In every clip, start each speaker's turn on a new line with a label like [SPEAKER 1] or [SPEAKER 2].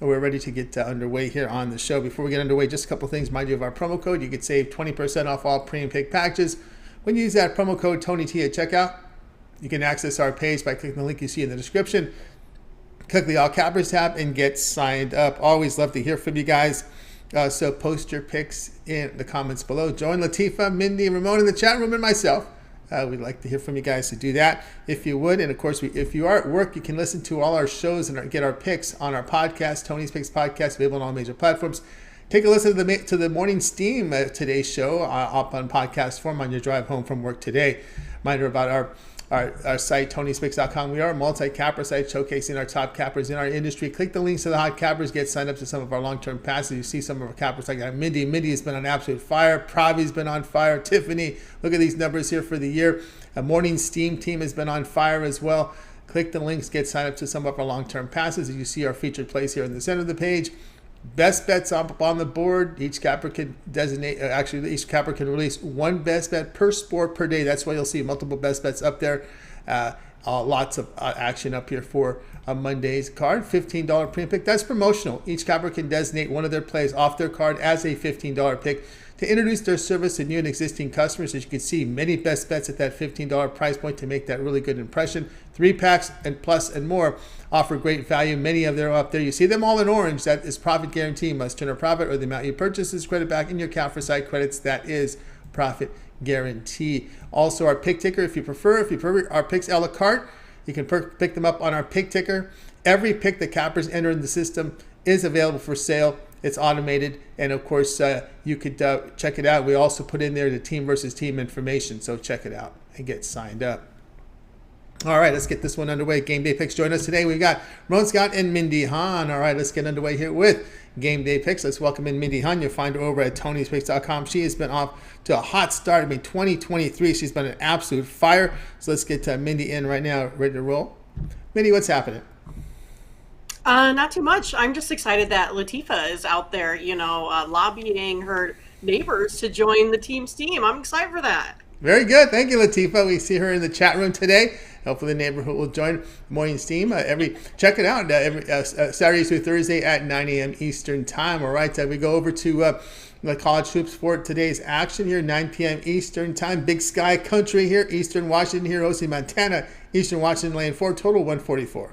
[SPEAKER 1] we're ready to get underway here on the show. Before we get underway, just a couple things. Mind you of our promo code. You can save 20% off all premium pick packages when you use that promo code TonyT at checkout. You can access our page by clicking the link you see in the description. Click the All Cappers tab and get signed up. Always love to hear from you guys. So post your picks in the comments below. Join Latifa, Mindy, Ramon in the chat room, and myself. We'd like to hear from you guys to do that if you would. And of course, if you are at work, you can listen to all our shows and get our picks on our podcast, Tony's Picks Podcast, available on all major platforms. Take a listen to the Morning Steam today's show up on podcast form on your drive home from work today. Reminder about our site, Tony'sPicks.com. We are a multi-capper site showcasing our top cappers in our industry. Click the links to the hot cappers. Get signed up to some of our long-term passes. You see some of our cappers like that. Mindy. Mindy has been on absolute fire. Pravi's been on fire. Tiffany, look at these numbers here for the year. A Morning Steam team has been on fire as well. Click the links. Get signed up to some of our long-term passes. As you see our featured plays here in the center of the up best bets up on the board. Each capper can each capper can release one best bet per sport per day. That's why you'll see multiple best bets up there. Lots of action up here for a Monday's card. $15 premium pick. That's promotional. Each capper can designate one of their plays off their card as a $15 pick to introduce their service to new and existing customers. As you can see, many best bets at that $15 price point to make that really good impression. 3-packs and plus and more offer great value. Many of them are up there. You see them all in orange. That is profit guarantee. Must turn a profit or the amount you purchase is credit back in your account for site credits. That is profit guarantee. Also, our pick ticker, if you prefer our picks a la carte, you can pick them up on our pick ticker. Every pick the cappers enter in the system is available for sale. It's automated, and of course, you could check it out. We also put in there the team versus team information, so check it out and get signed up. All right, let's get this one underway. Game Day Picks join us today. We've got Ramon Scott and Mindy Han. All right, let's get underway here with Game Day Picks. Let's welcome in Mindy Han. You'll find her over at Tony'sPicks.com. She has been off to a hot start. 2023, she's been an absolute fire. So let's get Mindy in right now, ready to roll. Mindy, what's happening?
[SPEAKER 2] Not too much. I'm just excited that Latifa is out there, lobbying her neighbors to join the team's team. I'm excited for that.
[SPEAKER 1] Very good. Thank you, Latifa. We see her in the chat room today. Hopefully the neighborhood will join Morning Steam. Check it out every Saturday through Thursday at 9 a.m. Eastern Time. All right, we go over to the college hoops for today's action here, 9 p.m. Eastern Time. Big Sky Country here, Eastern Washington here, hosting Montana. Eastern Washington laying 4, total 144.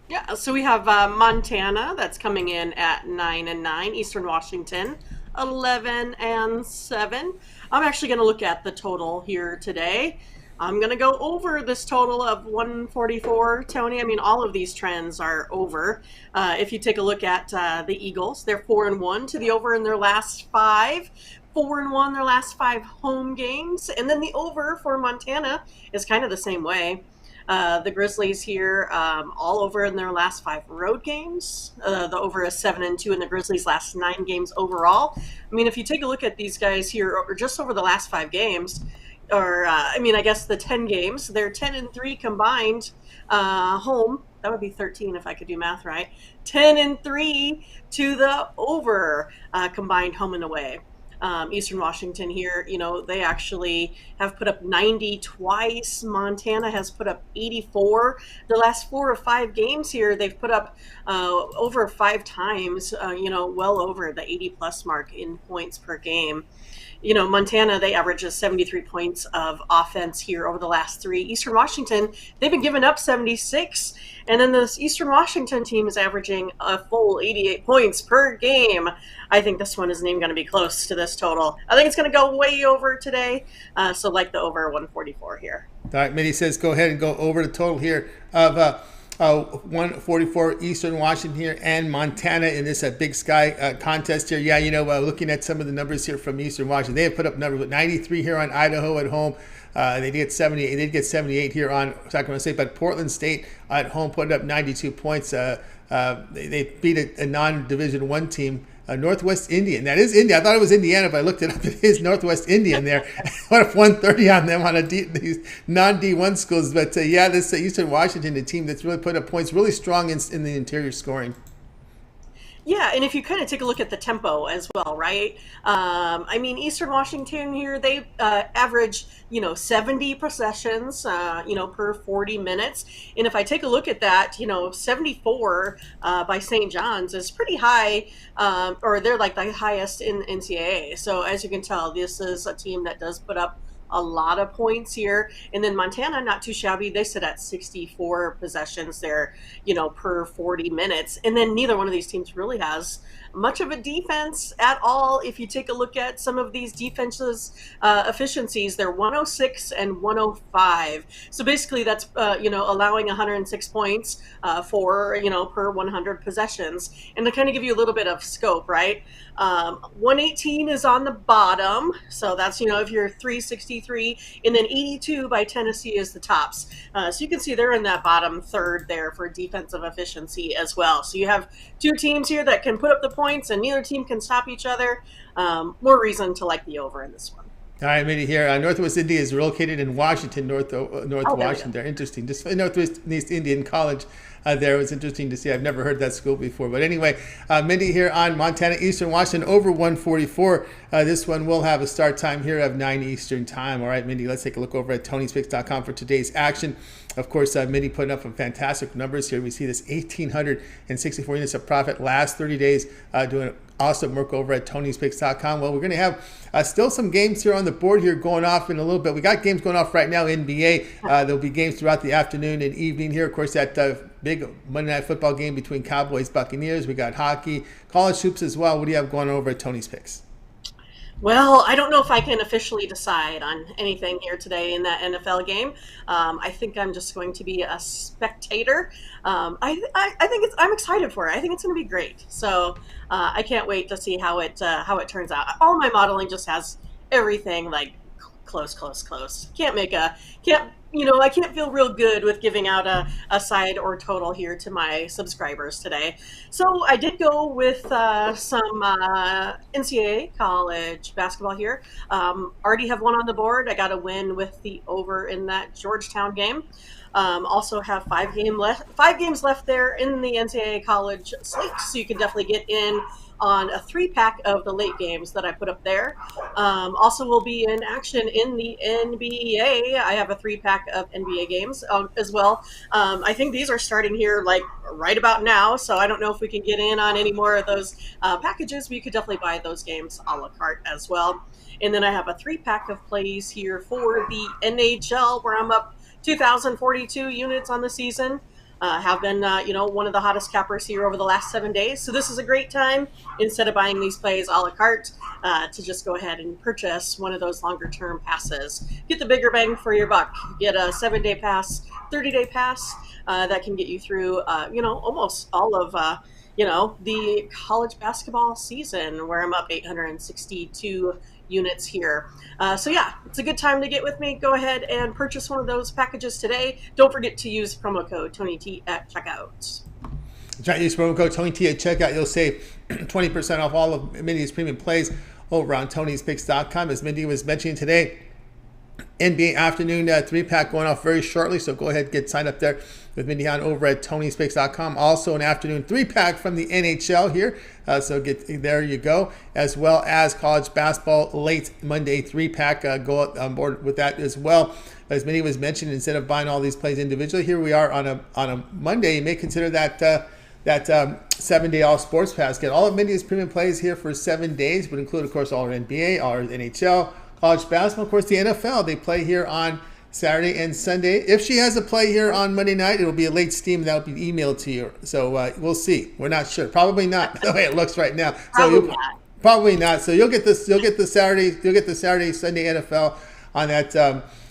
[SPEAKER 2] Yeah, so we have Montana that's coming in at 9-9, Eastern Washington 11-7. I'm actually going to look at the total here today. I'm going to go over this total of 144, Tony. I mean, all of these trends are over. If you take a look at the Eagles, they're 4-1 to the over in their last 5. 4-1 their last 5 home games. And then the over for Montana is kind of the same way. The Grizzlies here, all over in their last 5 road games. The over is 7-2 in the Grizzlies' last 9 games overall. I mean, if you take a look at these guys here, or just over the last 5 games, I guess the 10 games, they're 10-3 combined home. That would be 13 if I could do math right. 10-3 to the over combined home and away. Eastern Washington here, they actually have put up 90 twice. Montana has put up 84. The last 4 or 5 games here, they've put up over 5 times, well over the 80-plus mark in points per game. Montana, they average 73 points of offense here over the last 3. Eastern Washington, they've been giving up 76. And then this Eastern Washington team is averaging a full 88 points per game. I think this one isn't even going to be close to this total. I think it's going to go way over today. So like the over 144 here.
[SPEAKER 1] All right, Mindy says go ahead and go over the total here of 144 Eastern Washington here and Montana in this Big Sky contest here. Yeah, looking at some of the numbers here from Eastern Washington, they have put up numbers with 93 here on Idaho at home. They did get 78. They did get 78 here on Sacramento State, but Portland State at home put up 92 points. They beat a non-Division I team. Northwest Indian. That is India. I thought it was Indiana, but I looked it up. It is Northwest Indian there. What if 130 on them on these non-D1 schools? But this Eastern Washington, a team that's really put up points really strong in the interior scoring.
[SPEAKER 2] Yeah, and if you kind of take a look at the tempo as well, right? I mean, Eastern Washington here, they average, 70 possessions, per 40 minutes. And if I take a look at that, 74 by St. John's is pretty high, or they're like the highest in NCAA. So as you can tell, this is a team that does put up a lot of points here. And then Montana, not too shabby. They sit at 64 possessions there, per 40 minutes. And then neither one of these teams really has much of a defense at all. If you take a look at some of these defenses efficiencies, they're 106 and 105. So basically that's, allowing 106 points per 100 possessions. And to kind of give you a little bit of scope, right? 118 is on the bottom. So that's, if you're 363, and then 82 by Tennessee is the tops. So you can see they're in that bottom third there for defensive efficiency as well. So you have two teams here that can put up the points and neither team can stop each other. More reason to like the over in this one.
[SPEAKER 1] All right, Mindy here. Northwest Indy is located in Washington, North Washington. They're interesting. Just Northwest Indian College there was interesting to see. I've never heard that school before. But anyway, Mindy here on Montana Eastern Washington over 144. This one will have a start time here of 9 Eastern time. All right, Mindy, let's take a look over at Tony'sPicks.com for today's action. Of course, Mindy putting up some fantastic numbers here. We see this 1,864 units of profit last 30 days, doing awesome work over at Tony'sPicks.com. Well, we're going to have still some games here on the board here going off in a little bit. We got games going off right now, NBA. There'll be games throughout the afternoon and evening here. Of course, that big Monday Night Football game between Cowboys, Buccaneers. We got hockey, college hoops as well. What do you have going on over at Tony's Picks?
[SPEAKER 2] Well, I don't know if I can officially decide on anything here today in that NFL game. I think I'm just going to be a spectator. I think I'm excited for it. I think it's going to be great. So I can't wait to see how it turns out. All my modeling just has everything like close. I can't feel real good with giving out a side or total here to my subscribers today. So I did go with some NCAA college basketball here. Already have one on the board. I got a win with the over in that Georgetown game. Also have 5 games left there in the NCAA college slate, so you can definitely get in on a 3-pack of the late games that I put up there. Also will be in action in the NBA. I have a 3-pack of NBA games as well. I think these are starting here like right about now, so I don't know if we can get in on any more of those packages, but you could definitely buy those games a la carte as well. And then I have a 3-pack of plays here for the NHL where I'm up 2,042 units on the season. Have been, one of the hottest cappers here over the last 7 days. So this is a great time, instead of buying these plays a la carte, to just go ahead and purchase one of those longer term passes. Get the bigger bang for your buck. Get a 7-day pass, 30-day pass that can get you through, almost all of, the college basketball season, where I'm up 862 units here. So yeah, it's a good time to get with me. Go ahead and purchase one of those packages today. Don't forget to use promo code TonyT at checkout.
[SPEAKER 1] Try to use promo code TonyT at checkout. You'll save 20% off all of Mindy's premium plays over on Tony'sPicks.com. As Mindy was mentioning today, NBA afternoon 3-pack going off very shortly, so go ahead and get signed up there with Mindy on over at Tony'sPicks.com. Also an afternoon 3-pack from the NHL here, so there you go, as well as college basketball late Monday 3-pack. Go on board with that as well. As Mindy was mentioning, instead of buying all these plays individually, here we are on a Monday. You may consider that 7-day all sports pass. Get all of Mindy's premium plays here for 7 days, would include, of course, all our NBA, all our NHL, college basketball, of course, the NFL. They play here on Saturday and Sunday. If she has a play here on Monday night, it'll be a late steam that will be emailed to you. So we'll see. We're not sure. Probably not the way it looks right now. Probably not. So you'll get this. You'll get the Saturday. Sunday NFL on that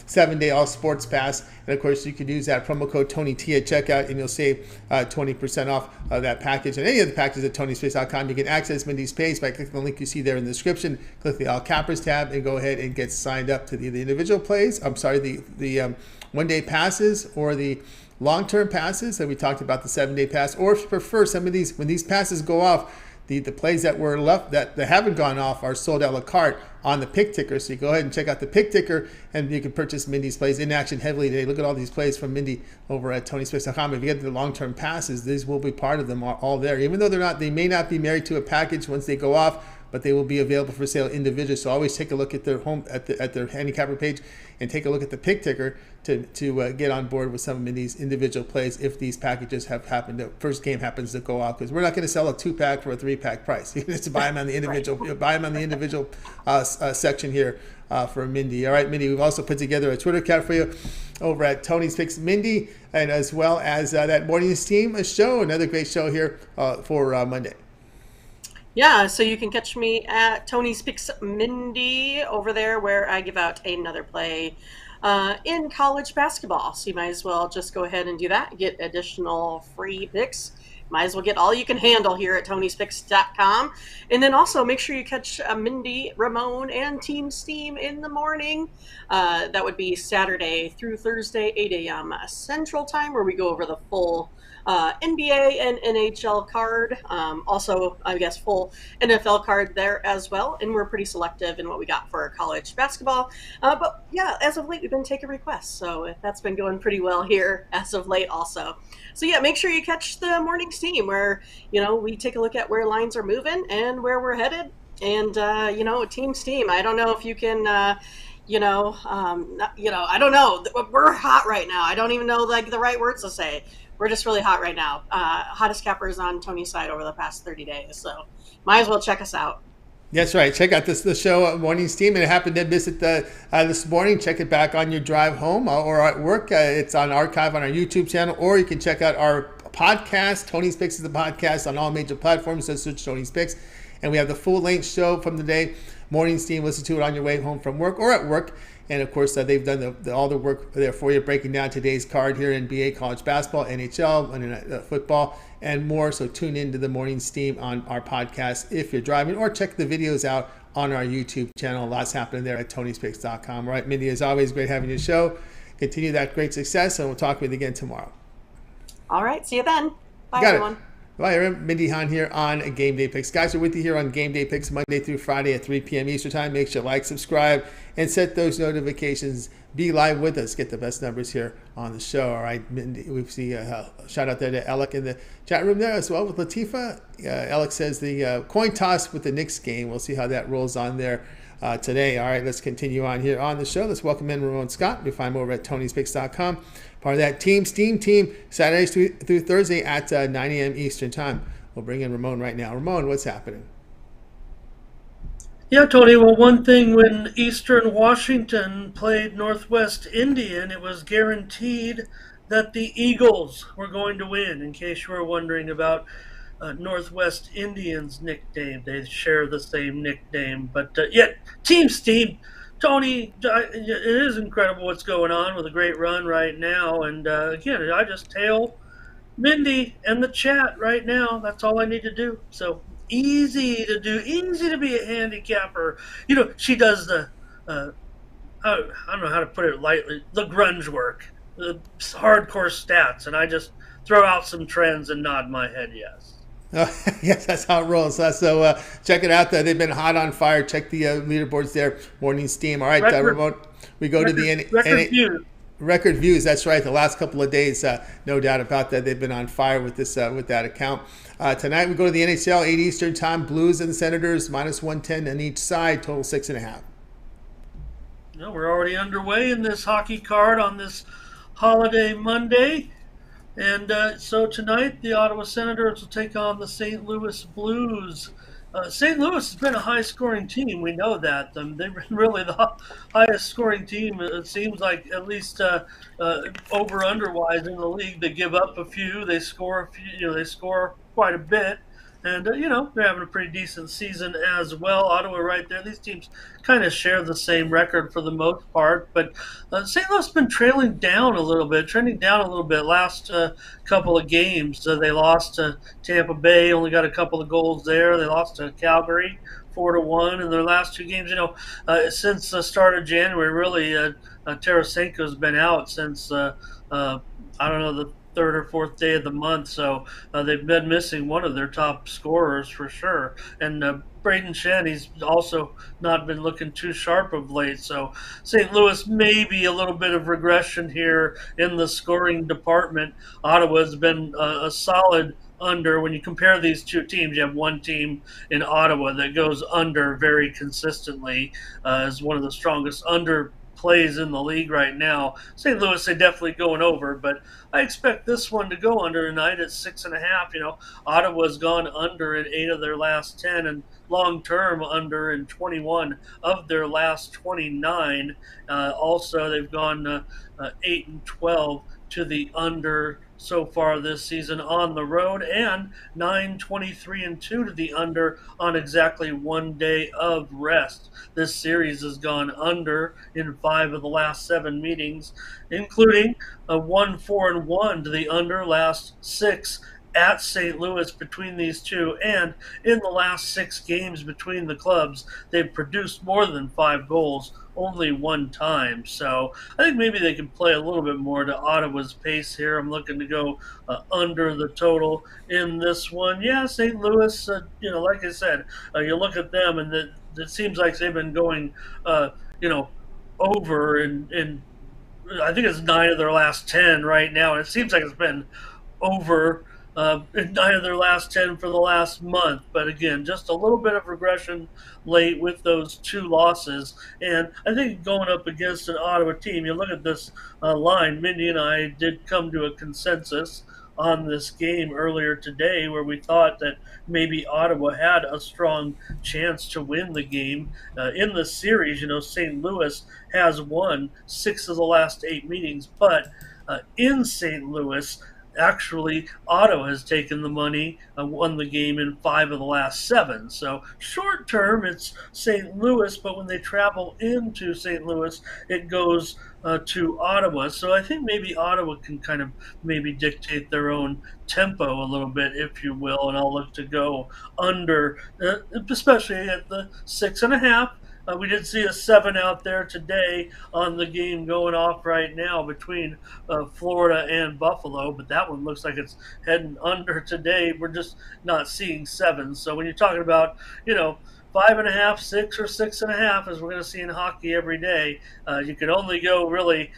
[SPEAKER 1] 7-day all sports pass. And of course, you could use that promo code TonyT at checkout, and you'll save 20% off that package. And any of the packages at Tony'sPicks.com, you can access Mindy's page by clicking the link you see there in the description. Click the All Cappers tab and go ahead and get signed up to the individual plays. The 1-day passes or the long-term passes that we talked about, the 7-day pass. Or if you prefer, some of these, when these passes go off, The plays that were left that haven't gone off are sold a la carte on the pick ticker. So you go ahead and check out the pick ticker, and you can purchase Mindy's plays in action heavily today. Look at all these plays from Mindy over at TonySpix.com. If you get the long-term passes, these will be part of them all there. Even though they may not be married to a package once they go off, but they will be available for sale individually. So always take a look at their at their handicapper page, and take a look at the pick ticker to get on board with some of Mindy's individual plays if these packages have happened. The first game happens to go off, because we're not going to sell a 2-pack for a 3-pack price. You just buy them on the individual. Buy them on the individual section here for Mindy. All right, Mindy. We've also put together a Twitter account for you over at Tony's Picks Mindy, and as well as that morning's team show. Another great show here for Monday.
[SPEAKER 2] Yeah, so you can catch me at Tony's Picks Mindy over there, where I give out another play in college basketball. So you might as well just go ahead and do that. Get additional free picks. Might as well get all you can handle here at Tony'sPicks.com. And then also make sure you catch Mindy, Ramon, and Team Steam in the morning. That would be Saturday through Thursday, 8 a.m. Central Time, where we go over the full NBA and NHL card. Also, I guess, full NFL card there as well. And we're pretty selective in what we got for college basketball. But yeah, as of late, we've been taking requests. So that's been going pretty well here as of late also. So yeah, make sure you catch the morning steam, where, we take a look at where lines are moving and where we're headed. And, Team Steam, I don't know if you can, I don't know. We're hot right now. I don't even know the right words to say. We're just really hot right now. Hottest cappers on Tony's side over the past 30 days. So might as well check us out.
[SPEAKER 1] That's right. Check out the show, Morning Steam. And I happened to miss it this morning. Check it back on your drive home or at work. It's on archive on our YouTube channel, or you can check out our podcast. Tony's Picks is the podcast on all major platforms. So search Tony's Picks. And we have the full-length show from the day, Morning Steam. Listen to it on your way home from work or at work. And, of course, they've done all the work there for you, breaking down today's card here in NBA, college basketball, NHL, and football, and more. So tune into the Morning Steam on our podcast if you're driving, or check the videos out on our YouTube channel. Lots happening there at Tony'sPicks.com. All right, Mindy, as always, great having you on the show. Continue that great success, and we'll talk with you again tomorrow.
[SPEAKER 2] All right, see you then. Bye, everyone.
[SPEAKER 1] Bye, everyone. Mindy Hahn here on Game Day Picks. Guys, we're with you here on Game Day Picks Monday through Friday at 3 p.m. Eastern Time. Make sure you like, subscribe, and set those notifications. Be live with us. Get the best numbers here on the show. All right, Mindy, we see a shout out there to Alec in the chat room there as well with Latifa. Alec says the coin toss with the Knicks game. We'll see how that rolls on there today. All right, let's continue on here on the show. Let's welcome in Ramon Scott. We find him over at Tony'sPicks.com. Part of that Team Steam team, Saturdays through Thursday at 9 a.m. Eastern Time. We'll bring in Ramon right now. Ramon, what's happening?
[SPEAKER 3] Yeah, Tony, well, one thing, when Eastern Washington played Northwest Indian, it was guaranteed that the Eagles were going to win, in case you were wondering about Northwest Indians' nickname. They share the same nickname, but yet Team Steam, Tony, it is incredible what's going on with a great run right now. And again, I just tail Mindy and the chat right now. That's all I need to do. So easy to do, easy to be a handicapper. She does the, I don't know how to put it lightly, the grunge work, the hardcore stats. And I just throw out some trends and nod my head yes.
[SPEAKER 1] Yes, that's how it rolls. So check it out. They've been hot on fire. Check the leaderboards there. Morning Steam. All right, Ramon, we go to the record views. That's right. The last couple of days, no doubt about that. They've been on fire with this with that account. Tonight we go to the NHL, 8 Eastern Time. Blues and Senators minus 110 on each side. Total 6.5.
[SPEAKER 3] We're already underway in this hockey card on this holiday Monday. And so tonight, the Ottawa Senators will take on the St. Louis Blues. St. Louis has been a high-scoring team. We know that. They've been really the highest-scoring team, it seems like, at least over-under-wise in the league. They give up a few. They score a few. They score quite a bit. And, they're having a pretty decent season as well. Ottawa right there. These teams kind of share the same record for the most part. But St. Louis has been trending down a little bit last couple of games. They lost to Tampa Bay, only got a couple of goals there. They lost to Calgary 4-1 in their last two games. Since the start of January, really, Tarasenko's been out since, the third or fourth day of the month. So they've been missing one of their top scorers for sure. And Braden Shen, he's also not been looking too sharp of late. So St. Louis maybe a little bit of regression here in the scoring department. Ottawa's been a solid under. When you compare these two teams, you have one team in Ottawa that goes under very consistently, is one of the strongest under plays in the league right now. St. Louis, they definitely going over, but I expect this one to go under tonight at 6.5. Ottawa's gone under in 8 of their last 10, and long-term under in 21 of their last 29. Also, they've gone 8-12 to the under so far this season on the road, and 9-23-2 to the under on exactly 1 day of rest. This series has gone under in 5 of the last 7 meetings, including a 1-4-1 to the under last 6 at St. Louis between these two, and in the last 6 games between the clubs, they've produced more than 5 goals only 1 time. So I think maybe they can play a little bit more to Ottawa's pace here. I'm looking to go under the total in this one. Yeah, St. Louis, like I said, you look at them and it seems like they've been going, over in I think it's 9 of their last 10 right now, and it seems like it's been over in 9 of their last 10 for the last month. But again, just a little bit of regression late with those 2 losses. And I think going up against an Ottawa team, you look at this line, Mindy and I did come to a consensus on this game earlier today where we thought that maybe Ottawa had a strong chance to win the game. In the series, St. Louis has won 6 of the last 8 meetings, but in St. Louis, actually, Ottawa has taken the money, won the game in 5 of the last 7. So short term, it's St. Louis, but when they travel into St. Louis, it goes to Ottawa. So I think maybe Ottawa can kind of maybe dictate their own tempo a little bit, if you will, and I'll look to go under, especially at the 6.5. We did see a 7 out there today on the game going off right now between Florida and Buffalo, but that one looks like it's heading under today. We're just not seeing 7. So when you're talking about, 5.5, 6, or 6.5, as we're going to see in hockey every day, you can only go really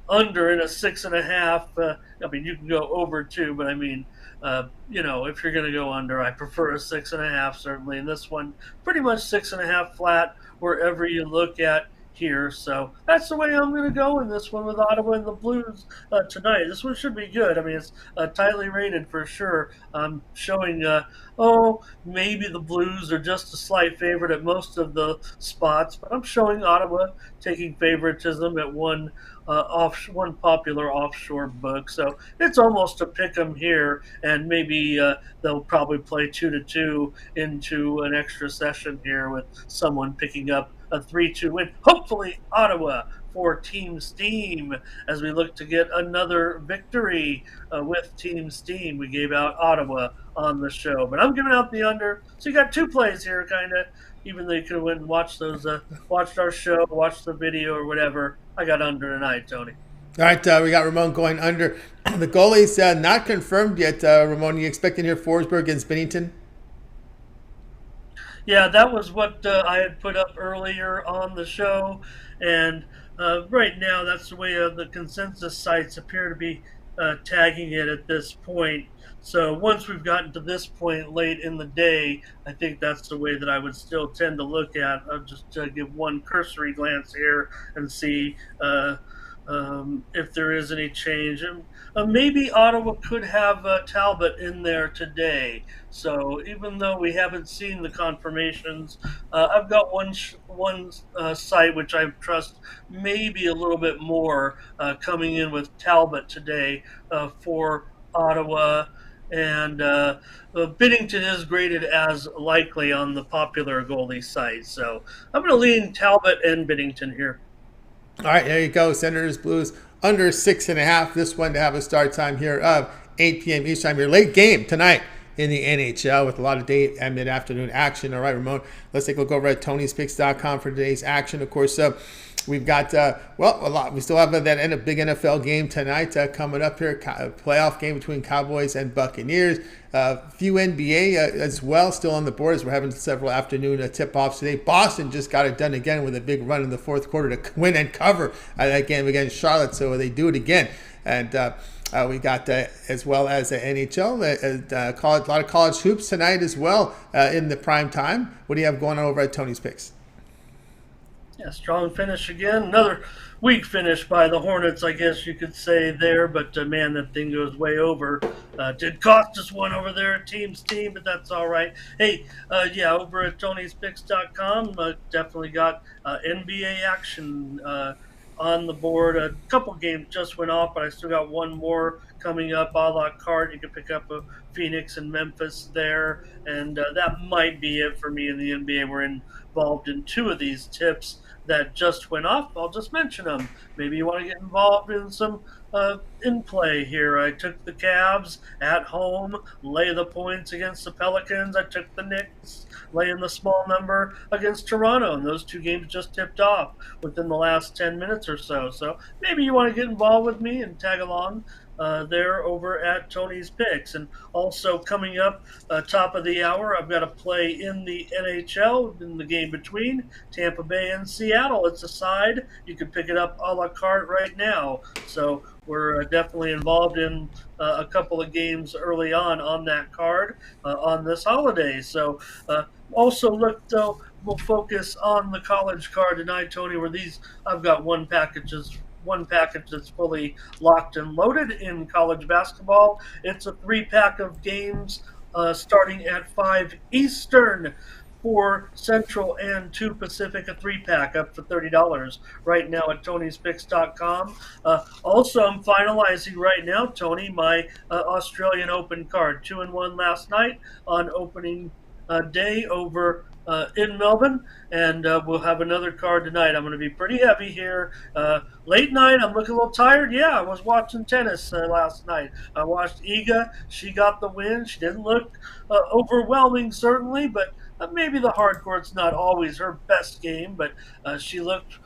[SPEAKER 3] under in a 6.5. You can go over too, but if you're going to go under, I prefer a 6.5 certainly. And this one, pretty much 6.5 flat wherever you look at here. So that's the way I'm going to go in this one with Ottawa and the Blues tonight. This one should be good. It's tightly rated for sure. I'm showing, maybe the Blues are just a slight favorite at most of the spots, but I'm showing Ottawa taking favoritism at one popular offshore book. So it's almost a pick 'em here, and maybe they'll probably play 2-2 into an extra session here with someone picking up a 3-2 win. Hopefully Ottawa for Team Steam as we look to get another victory with Team Steam. We gave out Ottawa on the show, but I'm giving out the under. So you got 2 plays here, kind of. Even though you could have went and watched those, watched our show, watched the video or whatever, I got under tonight, Tony.
[SPEAKER 1] All right, we got Ramon going under. The goalie's not confirmed yet. Ramon, you expecting here Forsberg against Binnington?
[SPEAKER 3] Yeah, that was what I had put up earlier on the show, and right now that's the way the consensus sites appear to be tagging it at this point. So once we've gotten to this point late in the day, I think that's the way that I would still tend to look at. I'll just give one cursory glance here and see if there is any change. And maybe Ottawa could have Talbot in there today. So even though we haven't seen the confirmations, I've got one site which I trust maybe a little bit more coming in with Talbot today for Ottawa. And Binnington is graded as likely on the popular goalie site. So I'm going to lean Talbot and Binnington here.
[SPEAKER 1] All right, there you go. Senators Blues under 6.5. This one to have a start time here of 8 p.m. East time. Your late game tonight in the NHL with a lot of day and mid-afternoon action. All right, Ramon, let's take a look over at Tony'sPicks.com for today's action. Of course, We've got a lot. We still have that big NFL game tonight coming up here. Playoff game between Cowboys and Buccaneers. Few NBA as well still on the board as we're having several afternoon tip-offs today. Boston just got it done again with a big run in the fourth quarter to win and cover that game against Charlotte. So they do it again. And we got as well as NHL, a lot of college hoops tonight as well in the prime time. What do you have going on over at Tony's Picks?
[SPEAKER 3] Yeah, strong finish again. Another weak finish by the Hornets, I guess you could say there. But, man, that thing goes way over. Did cost us one over there at Team's Team, but that's all right. Hey, over at Tony'sPicks.com, definitely got NBA action on the board. A couple games just went off, but I still got one more coming up a la carte. You can pick up a Phoenix and Memphis there, and that might be it for me in the NBA. We're involved in two of these tips that just went off. I'll just mention them. Maybe you want to get involved in some in play here. I took the Cavs at home, lay the points against the Pelicans. I took the Knicks, laying the small number against Toronto, and those two games just tipped off within the last 10 minutes or so. So maybe you want to get involved with me and tag along there over at Tony's Picks. And also coming up top of the hour, I've got a play in the NHL in the game between Tampa Bay and Seattle. It's a side. You can pick it up a la carte right now. So we're definitely involved in a couple of games early on that card on this holiday. So also look, though, we'll focus on the college card tonight, Tony, where I've got one package that's fully locked and loaded in college basketball. It's a 3-pack of games starting at 5 Eastern, 4 Central, and 2 Pacific, a 3-pack up for $30 right now at Tony'sPicks.com. Also, I'm finalizing right now, Tony, my Australian Open card. 2-1 last night on opening day over in Melbourne, and we'll have another card tonight. I'm going to be pretty heavy here. Late night, I'm looking a little tired. Yeah, I was watching tennis last night. I watched Iga. She got the win. She didn't look overwhelming, certainly, but maybe the hard court's not always her best game, but she looked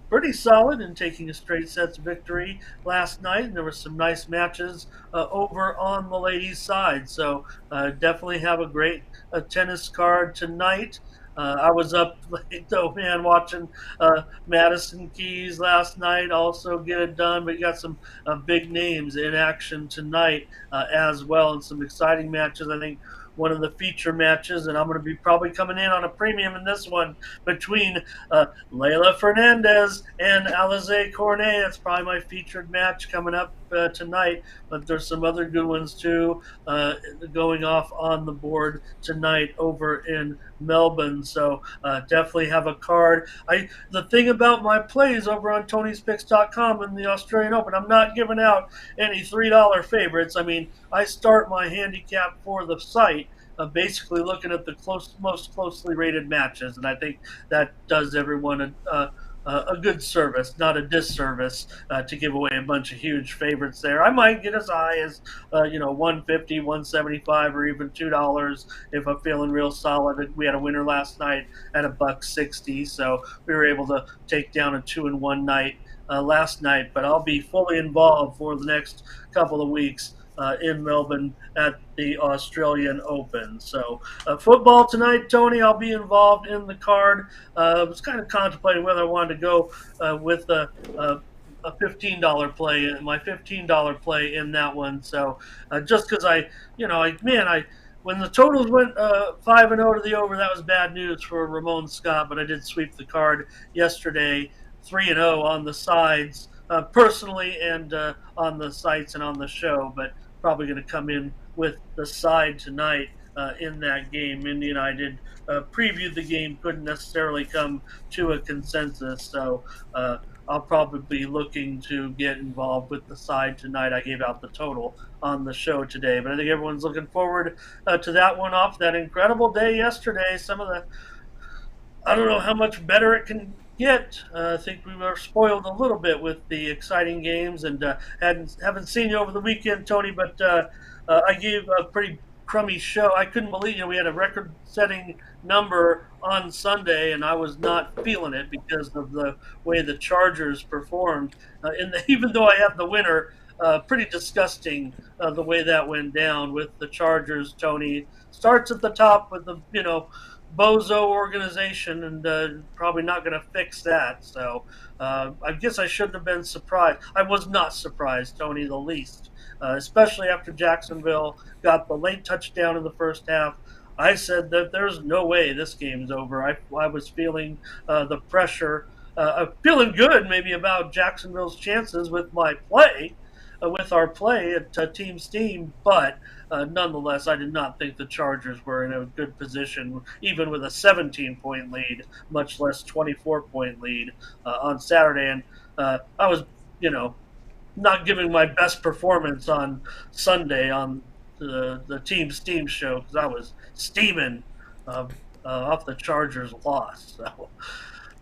[SPEAKER 3] pretty solid in taking a straight sets victory last night, and there were some nice matches over on the ladies' side. So definitely have a great tennis card tonight. I was up late, though, man, watching Madison Keys last night also get it done. But you got some big names in action tonight as well, and some exciting matches. I think one of the feature matches, and I'm going to be probably coming in on a premium in this one, between Leylah Fernandez and Alize Cornet. That's probably my featured match coming up tonight, but there's some other good ones too going off on the board tonight over in Melbourne. So definitely have a card. The thing about my plays over on Tony'sPicks.com in the Australian Open, I'm not giving out any $3 favorites. I mean, I start my handicap for the site basically looking at the most closely rated matches, and I think that does everyone a good service, not a disservice, to give away a bunch of huge favorites there. I might get as high as $150, $175, or even $2 if I'm feeling real solid. We had a winner last night at $1.60, so we were able to take down a 2-1 night last night. But I'll be fully involved for the next couple of weeks in Melbourne at the Australian Open. So football tonight, Tony, I'll be involved in the card. I was kind of contemplating whether I wanted to go with a $15 play, my $15 play in that one. So just because when the totals went 5-0 to the over, that was bad news for Ramon Scott, but I did sweep the card yesterday, 3-0 on the sides, personally, and on the sites and on the show, but probably going to come in with the side tonight in that game. Mindy and I did preview the game, couldn't necessarily come to a consensus, so I'll probably be looking to get involved with the side tonight. I gave out the total on the show today, but I think everyone's looking forward to that one off that incredible day yesterday. I don't know how much better it can get. I think we were spoiled a little bit with the exciting games, and haven't seen you over the weekend, Tony, but I gave a pretty crummy show. I couldn't believe, we had a record-setting number on Sunday, and I was not feeling it because of the way the Chargers performed. Even though I had the winner, pretty disgusting the way that went down with the Chargers. Tony starts at the top with the bozo organization, and probably not going to fix that. So I guess I shouldn't have been surprised. I was not surprised, Tony, the least, especially after Jacksonville got the late touchdown in the first half. I said that there's no way this game's over. I was feeling the pressure, feeling good maybe about Jacksonville's chances with my play, with our play at Team Steam, but nonetheless, I did not think the Chargers were in a good position, even with a 17-point lead, much less 24-point lead on Saturday. And I was, not giving my best performance on Sunday on the Team Steam show because I was steaming off the Chargers' loss. So,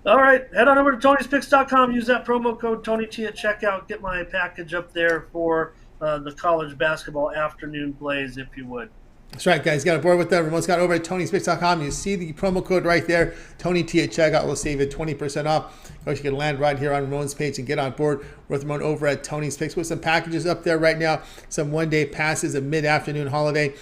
[SPEAKER 3] all right, head on over to Tony'sPicks.com. Use that promo code TonyT at checkout. Get my package up there for the college basketball afternoon plays, if you would.
[SPEAKER 1] That's right, guys. Got on board with that. Ramon's got over at Tony'sPicks.com. You see the promo code right there. TonyT at checkout will save you 20% off. Of course, you can land right here on Ramon's page and get on board with Ramon over at Tony's Picks with some packages up there right now. Some one-day passes, a mid-afternoon holiday.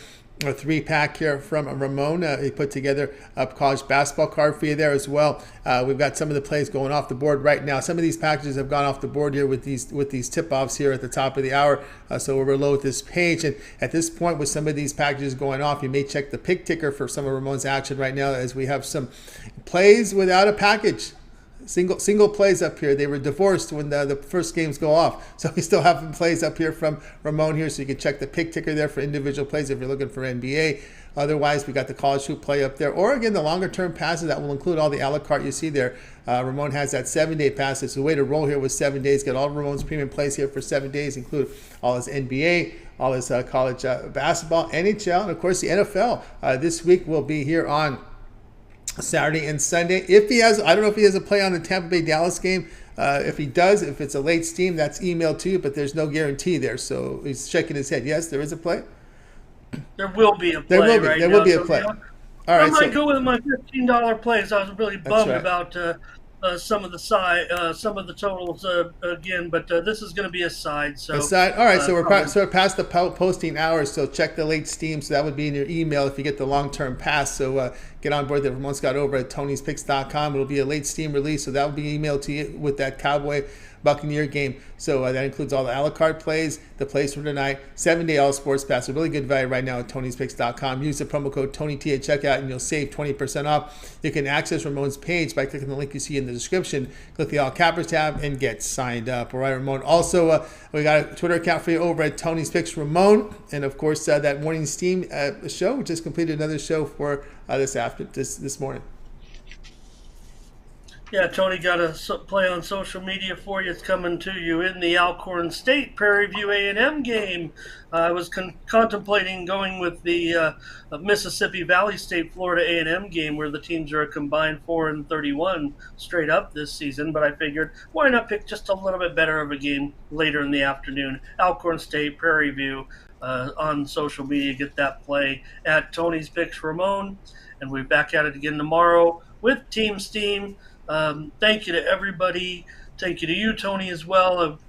[SPEAKER 1] A 3-pack here from Ramon. He put together a college basketball card for you there as well. We've got some of the plays going off the board right now. Some of these packages have gone off the board here with these tip-offs here at the top of the hour. So we'll reload this page. And at this point, with some of these packages going off, you may check the pick ticker for some of Ramon's action right now as we have some plays without a package. Single plays up here. They were divorced when the first games go off. So we still have some plays up here from Ramon here. So you can check the pick ticker there for individual plays if you're looking for NBA. Otherwise, we got the college hoop play up there. Or again, the longer term passes that will include all the a la carte you see there. Ramon has that 7-day pass. It's a way to roll here with 7 days. Get all of Ramon's premium plays here for 7 days, include all his NBA, all his college basketball, NHL, and of course the NFL. This week will be here on Saturday and Sunday. If he has, I don't know if he has a play on the Tampa Bay Dallas game. If he does, if it's a late steam, that's emailed to you, but there's no guarantee there. So he's shaking his head. Yes, there is a play.
[SPEAKER 3] There will be a play.
[SPEAKER 1] There will be a play. All right.
[SPEAKER 3] I might go with my $15 plays. I was really bummed about some of the totals again, but this is going to be a side. So
[SPEAKER 1] a side. All right. So we're past the posting hours. So check the late steam. So that would be in your email if you get the long-term pass. So get on board that Ramon's got over at Tony'sPicks.com. It'll be a late steam release. So that will be emailed to you with that Cowboy Buccaneer game. So that includes all the a la carte plays, the plays from tonight, 7-day all sports pass. A really good value right now at Tony'sPicks.com. Use the promo code TonyT at checkout and you'll save 20% off. You can access Ramon's page by clicking the link you see in the description. Click the all cappers tab and get signed up. All right, Ramon. Also, we got a Twitter account for you over at Tony's Picks Ramon, and of course that morning steam show. We just completed another show for this morning.
[SPEAKER 3] Yeah, Tony got a play on social media for you. It's coming to you in the Alcorn State Prairie View A&M game. I was contemplating going with the Mississippi Valley State Florida A&M game, where the teams are a combined 4-31 straight up this season. But I figured, why not pick just a little bit better of a game later in the afternoon? Alcorn State Prairie View on social media. Get that play at Tony's Picks Ramon, and we'll be back at it again tomorrow with Team Steam. Thank you to everybody. Thank you to you, Tony, as well.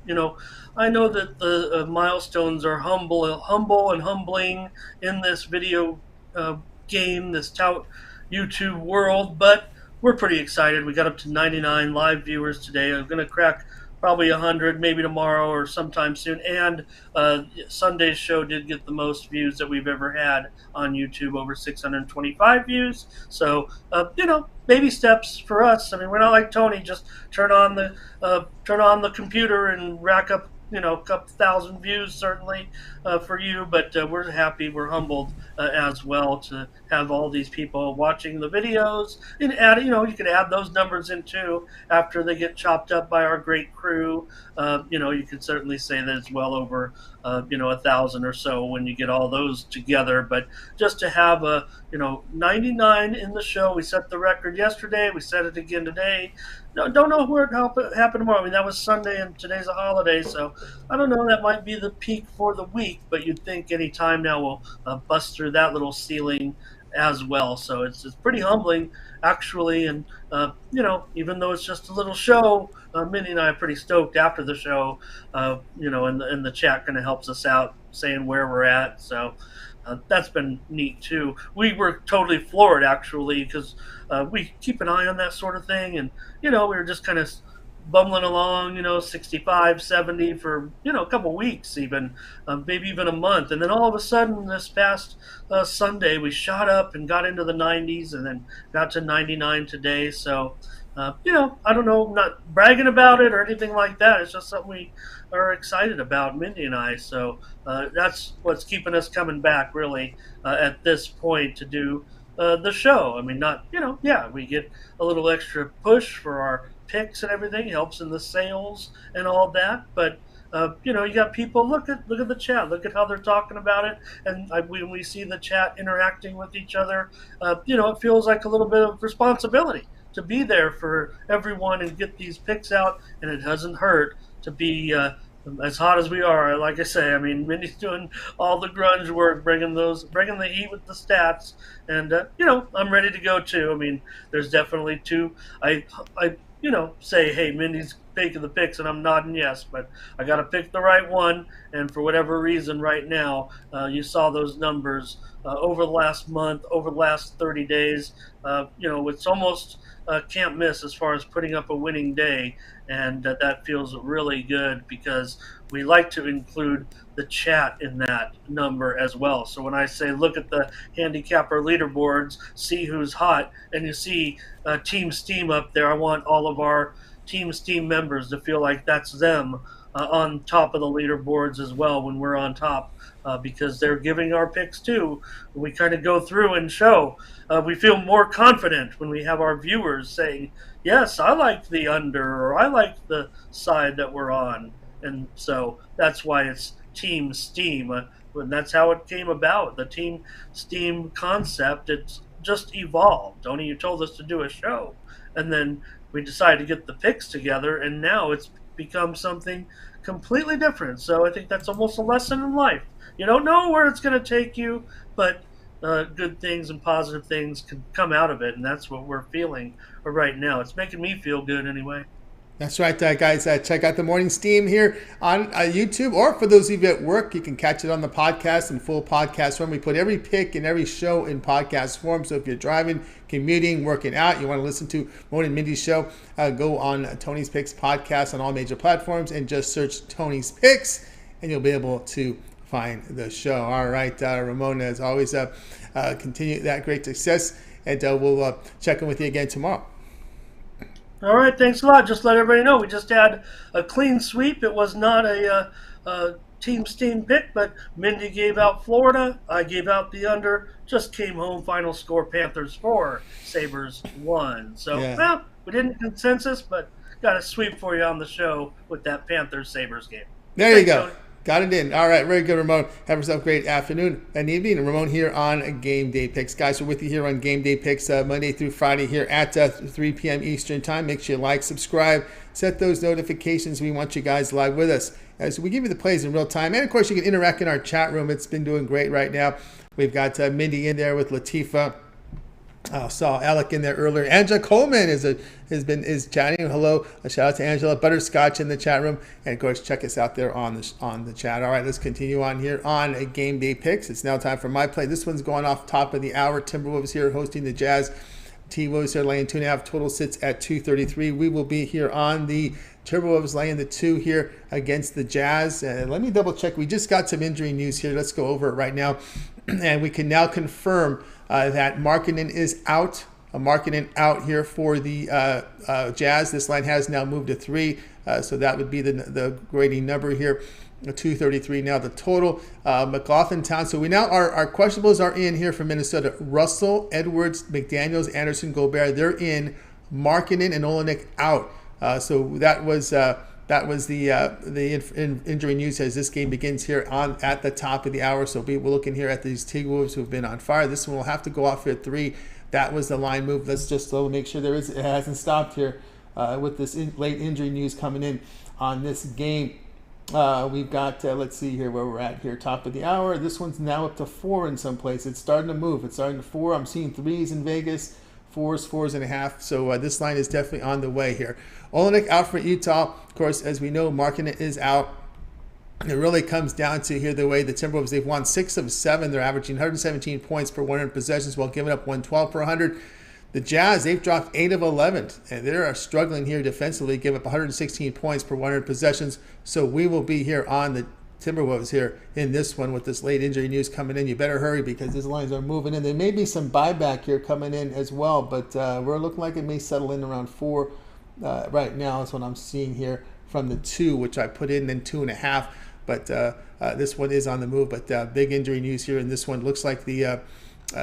[SPEAKER 3] I know that the milestones are humble and humbling in this video game, this tout YouTube world, but we're pretty excited. We got up to 99 live viewers today. I'm going to crack probably 100 maybe tomorrow or sometime soon. And Sunday's show did get the most views that we've ever had on YouTube, over 625 views. So, baby steps for us. I mean, we're not like Tony, just turn on the computer and rack up, a couple thousand views, certainly for you, but we're happy, we're humbled as well to have all these people watching the videos, and add, you can add those numbers in too after they get chopped up by our great crew. You could certainly say that it's well over 1,000 or so when you get all those together, but just to have 99 in the show. We set the record yesterday. We set it again today. No, don't know where it happen tomorrow. I mean, that was Sunday, and today's a holiday, so I don't know. That might be the peak for the week, but you'd think any time now we'll bust through that little ceiling as well. So it's pretty humbling, actually. And even though it's just a little show, Mindy and I are pretty stoked after the show. And the chat kind of helps us out, saying where we're at. So that's been neat too. We were totally floored, actually, because we keep an eye on that sort of thing, and we were just kind of bumbling along, 65, 70 for, a couple weeks even, maybe even a month. And then all of a sudden this past Sunday, we shot up and got into the 90s and then got to 99 today. So, I don't know, I'm not bragging about it or anything like that. It's just something we are excited about, Mindy and I. So that's what's keeping us coming back, really, at this point to do the show. I mean, we get a little extra push for our picks and everything, helps in the sales and all that, but you got people, look at the chat, look at how they're talking about it, and when we see the chat interacting with each other, it feels like a little bit of responsibility to be there for everyone and get these picks out, and it doesn't hurt to be as hot as we are. Like I say, I mean, Mindy's doing all the grunge work, bringing the heat with the stats, and I'm ready to go too. I mean, there's definitely two. I say, hey, Mindy's taking the picks, and I'm nodding yes, but I got to pick the right one. And for whatever reason, right now, you saw those numbers over the last month, over the last 30 days. It's almost can't miss as far as putting up a winning day, and that feels really good because we like to include the chat in that number as well. So when I say look at the handicapper leaderboards, see who's hot, and you see Team Steam up there, I want all of our Team Steam members to feel like that's them on top of the leaderboards as well when we're on top, because they're giving our picks too. We kind of go through and show. We feel more confident when we have our viewers saying, yes, I like the under, or I like the side that we're on. And so that's why it's Team Steam. And that's how it came about. The Team Steam concept, it's just evolved. Tony, you told us to do a show. And then we decided to get the picks together, and now it's become something completely different. So I think that's almost a lesson in life. You don't know where it's going to take you, but good things and positive things can come out of it, and that's what we're feeling right now. It's making me feel good anyway.
[SPEAKER 1] That's right, guys. Check out the Morning Steam here on YouTube, or for those of you at work, you can catch it on the podcast in full podcast form. We put every pick and every show in podcast form. So if you're driving, commuting, working out, you want to listen to Ramon and Mindy's show, go on Tony's Picks podcast on all major platforms and just search Tony's Picks, and you'll be able to find the show. All right, Ramon, as always, continue that great success, and we'll check in with you again tomorrow.
[SPEAKER 3] All right, thanks a lot. Just let everybody know we just had a clean sweep. It was not a Team Steam pick, but Mindy gave out Florida. I gave out the under. Just came home. Final score: Panthers 4, Sabres 1. So, well, we didn't consensus, but got a sweep for you on the show with that Panthers-Sabres game.
[SPEAKER 1] There you go. Tony. Got it in. All right, very good, Ramon. Have yourself a great afternoon and evening. And Ramon here on Game Day Picks. Guys, we're with you here on Game Day Picks Monday through Friday here at 3 p.m. Eastern Time. Make sure you like, subscribe, set those notifications. We want you guys live with us as we give you the plays in real time. And, of course, you can interact in our chat room. It's been doing great right now. We've got Mindy in there with Latifa. Saw Alec in there earlier. Angela Coleman is chatting. Hello, a shout out to Angela. Butterscotch in the chat room, and of course, check us out there on the chat. All right, let's continue on here on Game Day Picks. It's now time for my play. This one's going off top of the hour. Timberwolves here hosting the Jazz. T-Wolves here laying 2.5. Total sits at 233. We will be here on the Timberwolves laying the 2 here against the Jazz. Let me double check. We just got some injury news here. Let's go over it right now, and we can now confirm that Markkanen is out. Markkanen out here for the Jazz. This line has now moved to 3, so that would be the grading number here. 233 now the total. McLaughlin Town. So we now our questionables are in here for Minnesota. Russell, Edwards, Anderson, Gobert. They're in. Markkanen and Olenek out. So that was that was the injury news as this game begins here at the top of the hour. So we're looking here at these Timberwolves who've been on fire. This one will have to go off here at 3. That was the line move. Let's just make sure it hasn't stopped here with this late injury news coming in on this game. We've got, let's see here where we're at here, top of the hour. This one's now up to 4 in some place. It's starting to move. It's starting to 4. I'm seeing 3s in Vegas, 4s, 4.5. So this line is definitely on the way here. Olenek out for Utah. Of course, as we know, Markkanen is out. It really comes down to here the way the Timberwolves, they've won 6 of 7. They're averaging 117 points per 100 possessions while giving up 112 per 100. The Jazz, they've dropped 8 of 11, and they're struggling here defensively, give up 116 points per 100 possessions. So we will be here on the Timberwolves here in this one with this late injury news coming in. You better hurry because these lines are moving in. There may be some buyback here coming in as well, but we're looking like it may settle in around 4 right now. That's what I'm seeing here from the 2, which I put in, then 2.5. But this one is on the move. But big injury news here in this one. Looks like the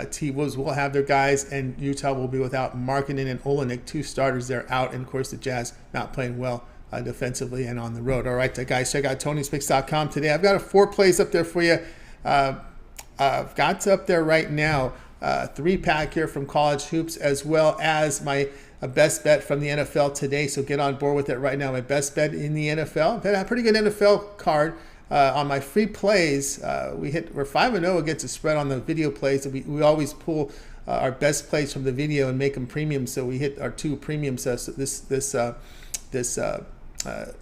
[SPEAKER 1] T-Wolves will have their guys, and Utah will be without Markkanen and Olenek, 2 starters. They're out, and of course the Jazz not playing well defensively and on the road. All right, guys, check out Tony'sPicks.com today. I've got 4 plays up there for you. I've got up there right now 3-pack here from college hoops, as well as my best bet from the NFL today. So get on board with it right now. My best bet in the NFL. I've had a pretty good NFL card. On my free plays, we're 5-0 against the spread on the video plays. We always pull our best plays from the video and make them premium. So we hit our 2 premiums this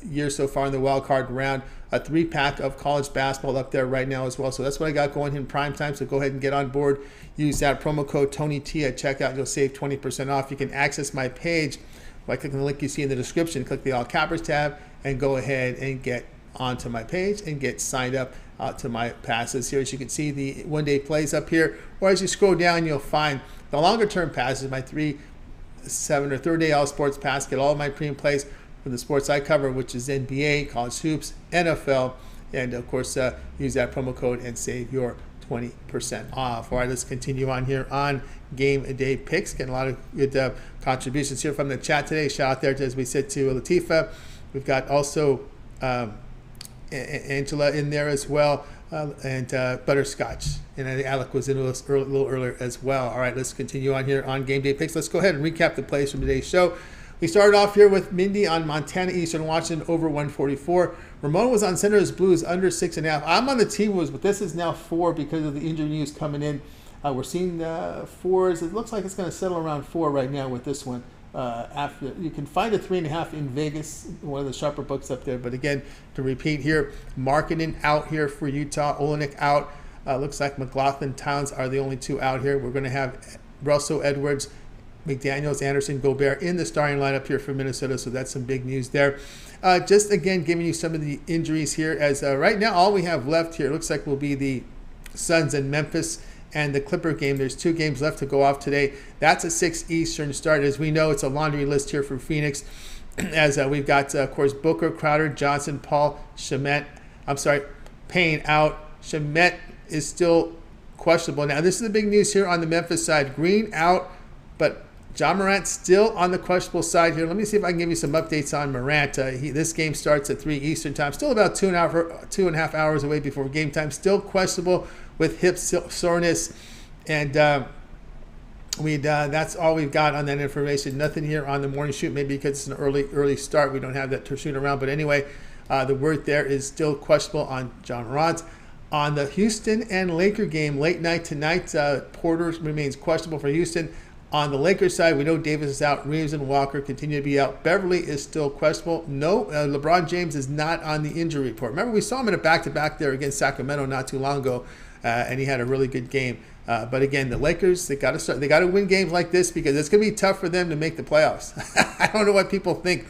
[SPEAKER 1] year so far in the wild card round. A 3-pack of college basketball up there right now as well. So that's what I got going in prime time. So go ahead and get on board. Use that promo code TonyT at checkout. You'll save 20% off. You can access my page by clicking the link you see in the description. Click the All Cappers tab and go ahead and get onto my page and get signed up to my passes here. As you can see, the one-day plays up here, or as you scroll down, you'll find the longer-term passes, my 3, 7, or 30-day all sports pass. Get all of my premium plays from the sports I cover, which is NBA, college hoops, NFL, and of course, use that promo code and save your 20% off. All right, let's continue on here on Game Day Picks. Getting a lot of good contributions here from the chat today. Shout out there, as we said, to Latifa. We've got also Angela in there as well, and Butterscotch. And I think Alec was in a little earlier as well. All right, let's continue on here on Game Day Picks. Let's go ahead and recap the plays from today's show. We started off here with Mindy on Montana Eastern Washington over 144. Ramon was on Senators Blues under 6.5. I'm on the T-Wolves, but this is now 4 because of the injury news coming in. We're seeing 4s. It looks like it's going to settle around 4 right now with this one. After you can find a 3.5 in Vegas, one of the sharper books up there. But again, to repeat here, Markkanen out here for Utah, Olenek out. Looks like McLaughlin, Towns are the only 2 out here. We're going to have Russell, Edwards, McDaniels, Anderson, Gobert in the starting lineup here for Minnesota. So that's some big news there. Just again, giving you some of the injuries here. As right now, all we have left here looks like will be the Suns and Memphis and the Clipper game. There's 2 games left to go off today. That's a 6 Eastern start. As we know, it's a laundry list here for Phoenix. As we've got, of course, Booker, Crowder, Johnson, Paul, Payne out. Shamet is still questionable. Now, this is the big news here on the Memphis side. Green out, but John Morant still on the questionable side here. Let me see if I can give you some updates on Morant. This game starts at 3 Eastern time. Still about 2.5 hours away before game time. Still questionable with hip soreness. And that's all we've got on that information. Nothing here on the morning shoot, maybe because it's an early start. We don't have that to shoot around. But anyway, the word there is still questionable on John Morant. On the Houston and Laker game, late night tonight, Porter remains questionable for Houston. On the Lakers side, we know Davis is out. Reeves and Walker continue to be out. Beverly is still questionable. No, LeBron James is not on the injury report. Remember, we saw him in a back-to-back there against Sacramento not too long ago, and he had a really good game. But again, the Lakers, they got to start. They got to win games like this because it's going to be tough for them to make the playoffs. I don't know what people think.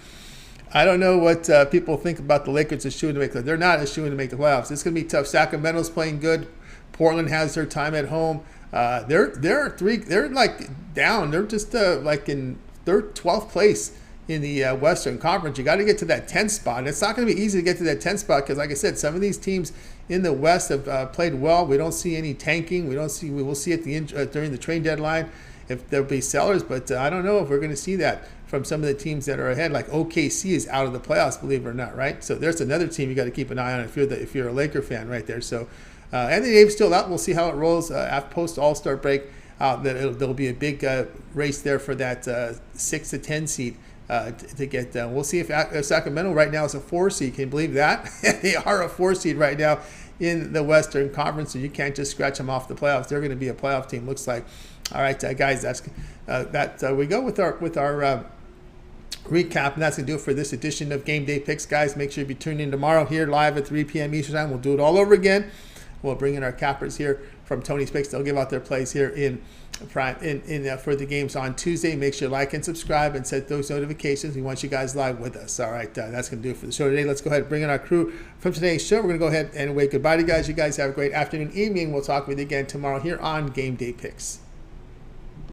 [SPEAKER 1] I don't know what people think about the Lakers as shooing to make. They're not as shooing to make the playoffs. It's going to be tough. Sacramento's playing good. Portland has their time at home. They're like down. They're just like in 12th place in the Western Conference. You got to get to that 10th spot. And it's not going to be easy to get to that 10th spot because, like I said, some of these teams in the West have played well. We don't see any tanking. We will see at the during the trade deadline. if there'll be sellers, but I don't know if we're going to see that from some of the teams that are ahead. Like OKC is out of the playoffs, believe it or not, right? So there's another team you got to keep an eye on if you're a Laker fan right there. So Anthony Davis still out. We'll see how it rolls after post All-Star break. There'll be a big race there for that 6 to 10 seed to get done. We'll see if Sacramento right now is a 4 seed. Can you believe that? They are a 4 seed right now in the Western Conference, so you can't just scratch them off the playoffs. They're going to be a playoff team, looks like. All right, guys, that's we go with our recap, and that's going to do it for this edition of Game Day Picks, guys. Make sure you be tuned in tomorrow here live at 3 p.m. Eastern Time. We'll do it all over again. We'll bring in our cappers here from Tony's Picks. They'll give out their plays here for the games on Tuesday. Make sure you like and subscribe and set those notifications. We want you guys live with us. All right, that's going to do it for the show today. Let's go ahead and bring in our crew from today's show. We're going to go ahead and wave goodbye to you guys. You guys have a great afternoon, evening. We'll talk with you again tomorrow here on Game Day Picks.